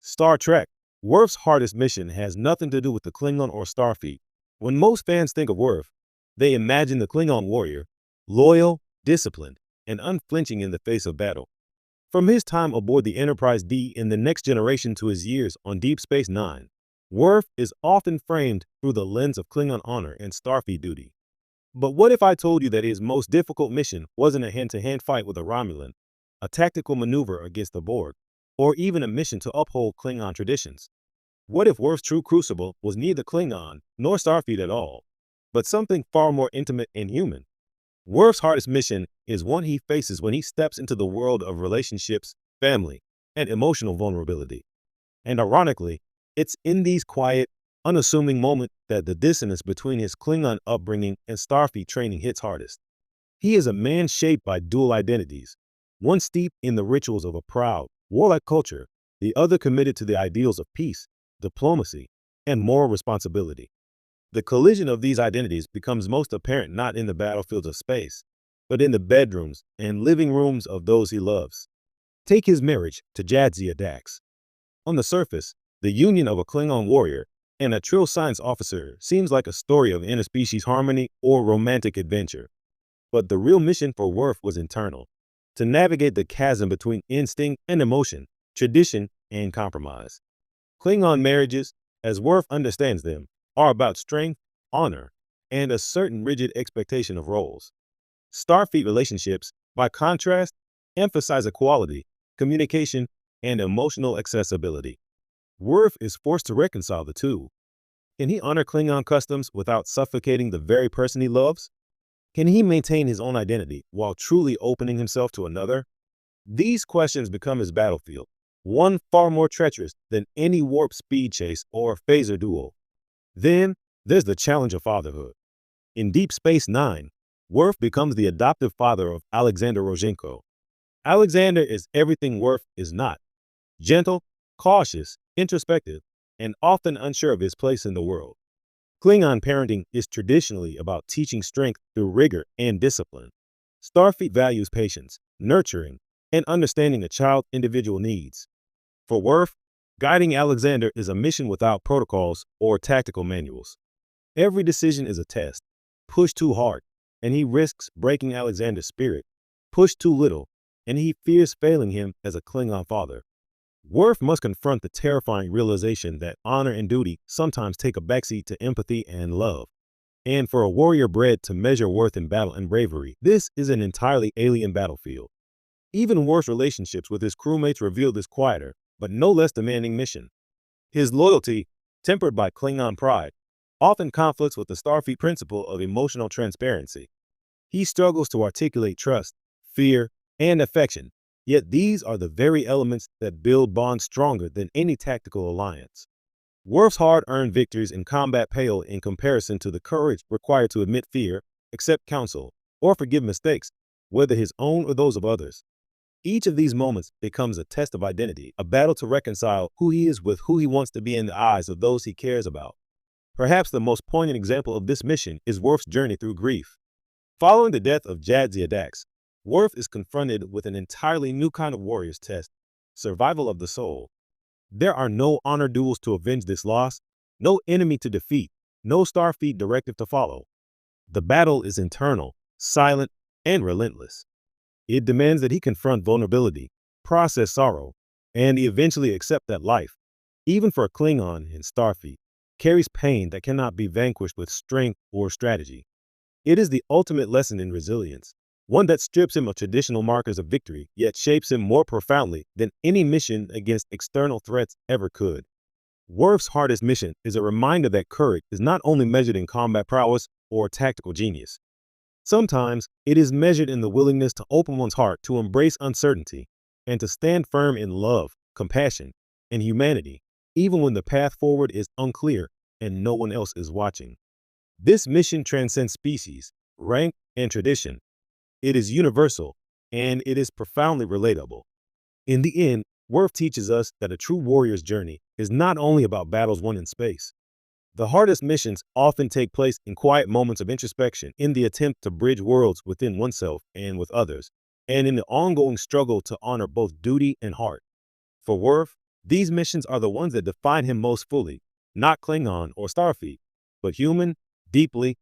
Star Trek. Worf's hardest mission has nothing to do with the Klingon or Starfleet. When most fans think of Worf, they imagine the Klingon warrior, loyal, disciplined, and unflinching in the face of battle. From his time aboard the Enterprise D in the Next Generation to his years on Deep Space Nine, Worf is often framed through the lens of Klingon honor and Starfleet duty. But what if I told you that his most difficult mission wasn't a hand-to-hand fight with a Romulan, a tactical maneuver against the Borg, or even a mission to uphold Klingon traditions? What if Worf's true crucible was neither Klingon nor Starfleet at all, but something far more intimate and human? Worf's hardest mission is one he faces when he steps into the world of relationships, family, and emotional vulnerability. And ironically, it's in these quiet, unassuming moments that the dissonance between his Klingon upbringing and Starfleet training hits hardest. He is a man shaped by dual identities, one steeped in the rituals of a proud, warlike culture, the other committed to the ideals of peace, diplomacy, and moral responsibility. The collision of these identities becomes most apparent not in the battlefields of space, but in the bedrooms and living rooms of those he loves. Take his marriage to Jadzia Dax. On the surface, the union of a Klingon warrior and a Trill science officer seems like a story of interspecies harmony or romantic adventure. But the real mission for Worf was internal, to navigate the chasm between instinct and emotion, tradition and compromise. Klingon marriages, as Worf understands them, are about strength, honor, and a certain rigid expectation of roles. Starfleet relationships, by contrast, emphasize equality, communication, and emotional accessibility. Worf is forced to reconcile the two. Can he honor Klingon customs without suffocating the very person he loves? Can he maintain his own identity while truly opening himself to another? These questions become his battlefield, one far more treacherous than any warp speed chase or phaser duel. Then there's the challenge of fatherhood. In Deep Space Nine, Worf becomes the adoptive father of Alexander Rozhenko. Alexander is everything Worf is not: gentle, cautious, introspective, and often unsure of his place in the world. Klingon parenting is traditionally about teaching strength through rigor and discipline. Starfleet values patience, nurturing, and understanding a child's individual needs. For Worf, guiding Alexander is a mission without protocols or tactical manuals. Every decision is a test. Push too hard, and he risks breaking Alexander's spirit. Push too little, and he fears failing him as a Klingon father. Worf must confront the terrifying realization that honor and duty sometimes take a backseat to empathy and love. And for a warrior bred to measure worth in battle and bravery, this is an entirely alien battlefield. Even Worf's relationships with his crewmates reveal this quieter, but no less demanding mission. His loyalty, tempered by Klingon pride, often conflicts with the Starfleet principle of emotional transparency. He struggles to articulate trust, fear, and affection, yet these are the very elements that build bonds stronger than any tactical alliance. Worf's hard-earned victories in combat pale in comparison to the courage required to admit fear, accept counsel, or forgive mistakes, whether his own or those of others. Each of these moments becomes a test of identity, a battle to reconcile who he is with who he wants to be in the eyes of those he cares about. Perhaps the most poignant example of this mission is Worf's journey through grief. Following the death of Jadzia Dax, Worf is confronted with an entirely new kind of warrior's test: survival of the soul. There are no honor duels to avenge this loss, no enemy to defeat, no Starfleet directive to follow. The battle is internal, silent, and relentless. It demands that he confront vulnerability, process sorrow, and eventually accept that life, even for a Klingon in Starfleet, carries pain that cannot be vanquished with strength or strategy. It is the ultimate lesson in resilience, one that strips him of traditional markers of victory, yet shapes him more profoundly than any mission against external threats ever could. Worf's hardest mission is a reminder that courage is not only measured in combat prowess or tactical genius. Sometimes it is measured in the willingness to open one's heart to embrace uncertainty and to stand firm in love, compassion, and humanity, even when the path forward is unclear and no one else is watching. This mission transcends species, rank, and tradition. It is universal, and it is profoundly relatable. In the end, Worf teaches us that a true warrior's journey is not only about battles won in space. The hardest missions often take place in quiet moments of introspection, in the attempt to bridge worlds within oneself and with others, and in the ongoing struggle to honor both duty and heart. For Worf, These missions are the ones that define him most fully, not Klingon or Starfleet, but human, deeply